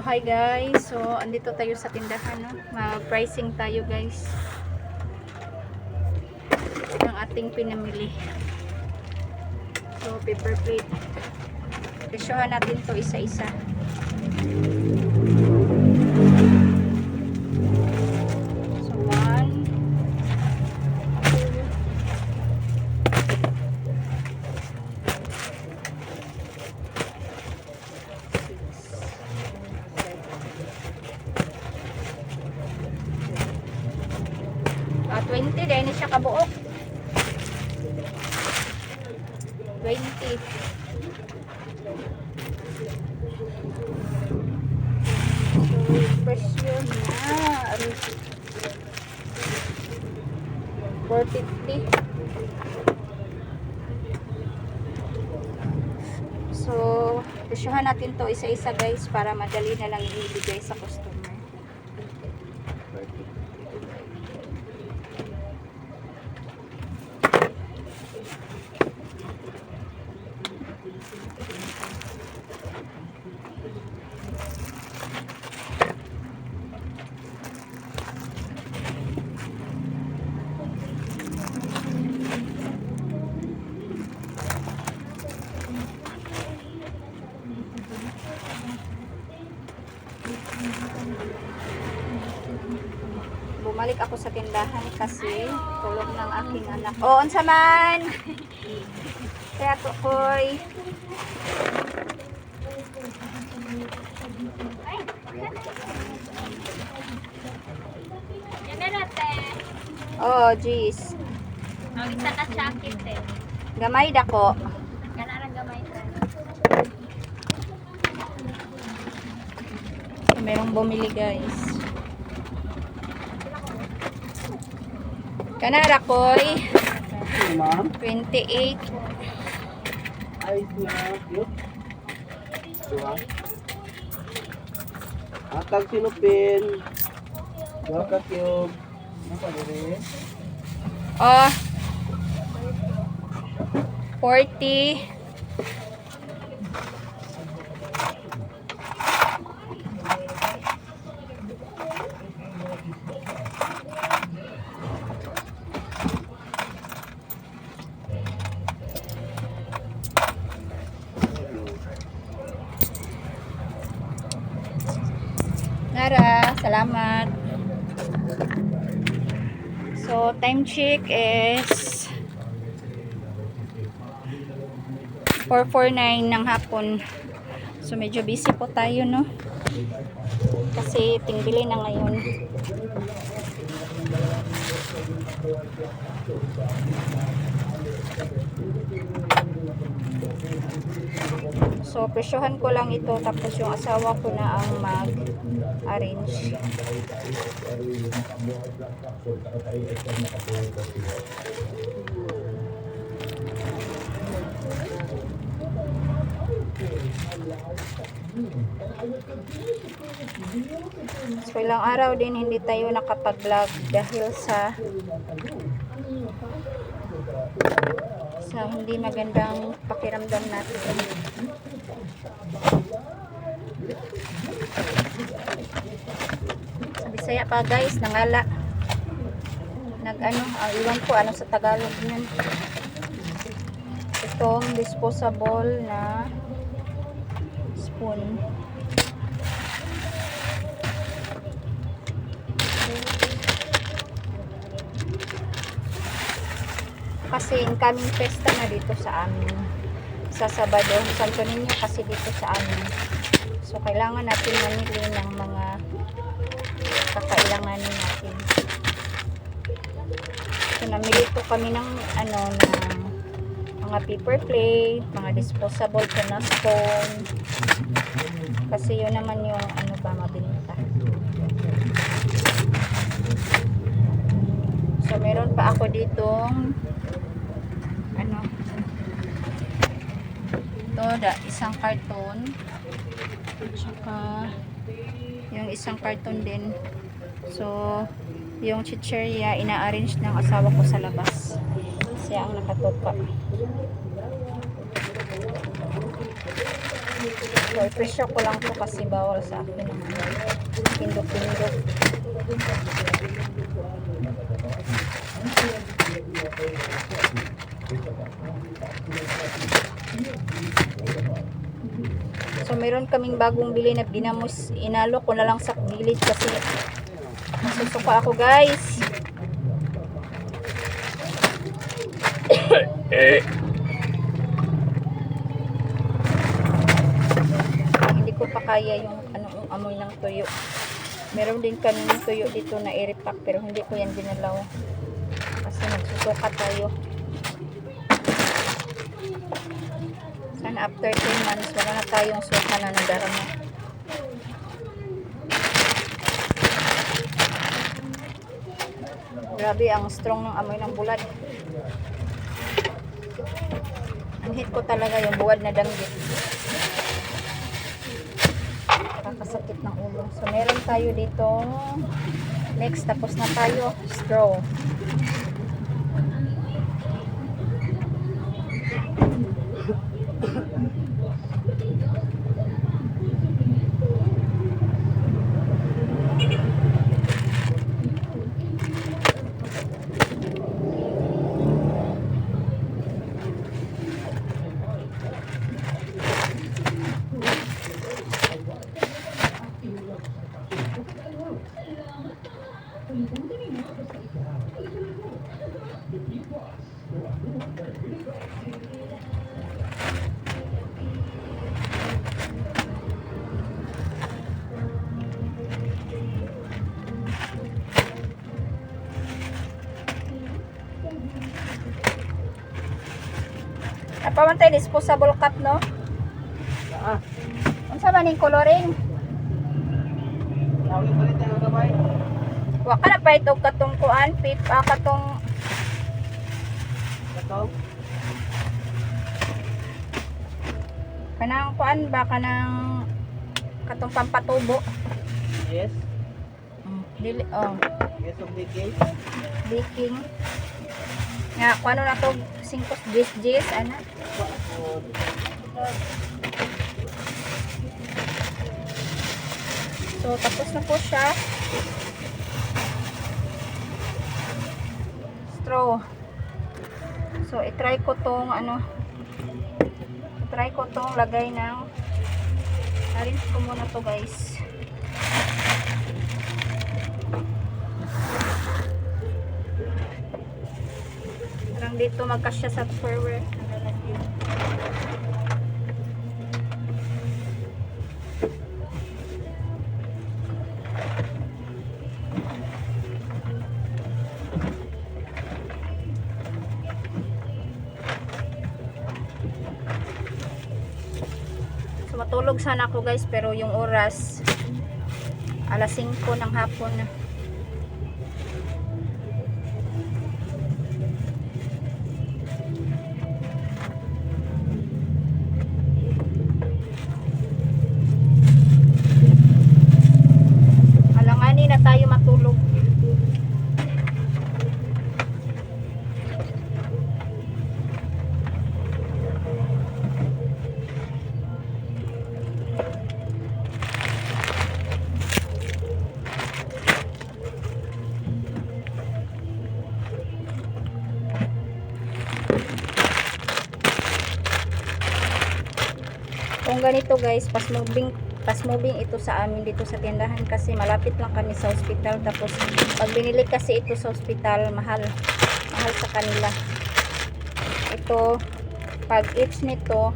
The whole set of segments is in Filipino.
So hi guys, so andito tayo sa tindahan, no? Mag-pricing tayo guys ng ating pinamili. So paper plate, presyohan natin to isa-isa. So 1, 20 din siya kabuok. 20. So, presyo na 450. So, presyohan natin to isa-isa guys para madali na lang ibigay sa customer. Bumalik ako sa tindahan kasi tulog ng aking anak. Oh, unsa man? Kaya to koy. Oh, jeez. Ang isa ka jacket eh. Gamay dako. Kana lang gamay ta. So, merong bumili guys. Kanara koy. 28. Ayos na cute. Diba? Atag sinupin. Diba ka cute. Ano rin? Oh. 40. Nara, salamat. So, time check is 4:49 ng hapon. So, medyo busy po tayo, no? Kasi tingbili na ngayon. So, presyohan ko lang ito. Tapos yung asawa ko na ang mag-arrange. So, ilang araw din hindi tayo nakapag-vlog dahil sa hindi magandang pakiramdam natin. Sa Bisaya pa guys, nangala. Iwan ko ano sa Tagalog yan. Itong disposable na spoon. Kasi incoming festa na dito sa amin sa Sabado, Santo Niño kasi dito sa amin. So kailangan natin mamili ng mga kakailanganin natin. So namili po kami ng ng mga paper plate, mga disposable po na spoon. Kasi yun naman yung mabenta. So meron pa ako ditong isang karton, tsaka yung isang karton din. So yung chicheria ina-arrange ng asawa ko sa labas, siya ang nakatoka. So, i-pressure ko lang to kasi bawal sa akin ang pindot-pindot. So, meron kaming bagong bili na binamos. Inalo ko na lang sa gilid kasi nasusuka ako, guys. Hindi ko pa kaya yung amoy ng tuyo. Meron din kaming tuyo dito na air-pack pero hindi ko yan dinalaw kasi nagsusuka tayo. Sana after 10 months wala na tayong suka na nadarama. Grabe ang strong ng amoy ng bulad. Ang hit ko talaga yung buwad na danggit. Kakasakit ng ulo. So meron tayo dito. Next, tapos na tayo. Straw. Napamantay disposable cup, no? Unsa man ning coloring? Tawag ulit ang gabay. Wa ka na pa ito katong kuan, katong Katong. kanang kuan ba kanang katong pampatubo. Yes. Dili Yes, of the case. baking. Nga kuan na to 5 gis ana. So tapos na po siya. Straw. So i-try ko tong lagay ng rinse ko muna to, guys. Parang dito magkasya sa Tupperware. So matulog sana ako, guys, pero yung oras alas 5 ng hapon na. Alanganin na tayo matulog. Kung ganito, guys, fast moving ito sa amin dito sa tindahan kasi malapit lang kami sa hospital. Tapos pag binili kasi ito sa hospital, mahal sa kanila. Ito pag each nito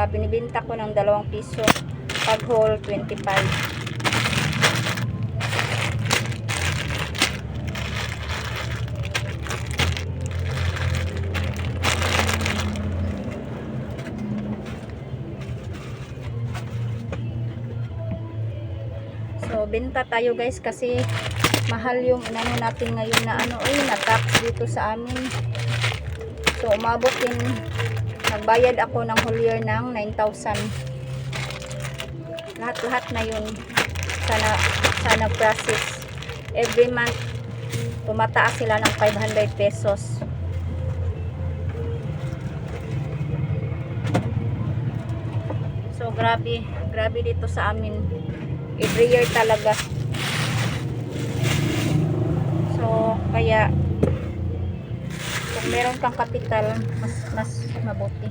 binibenta ko ng 2 piso, pag whole 25. So, benta tayo, guys, kasi mahal yung inano natin ngayon na na-tax dito sa amin. So, umabot din, nagbayad ako ng whole year ng 9,000. Lahat-lahat na yun sa nag-process. Every month, tumataas sila ng 500 pesos. grabe dito sa amin. Every year talaga. So, kaya kung meron kang kapital, mas mabuti.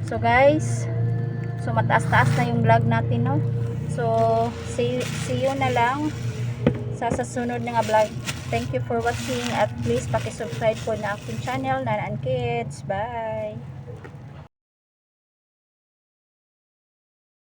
So, guys, so mataas-taas na yung vlog natin, no? So, see you na lang sa susunod na nga vlog. Thank you for watching at please paki-subscribe po na aking channel, Nana and Kids. Bye!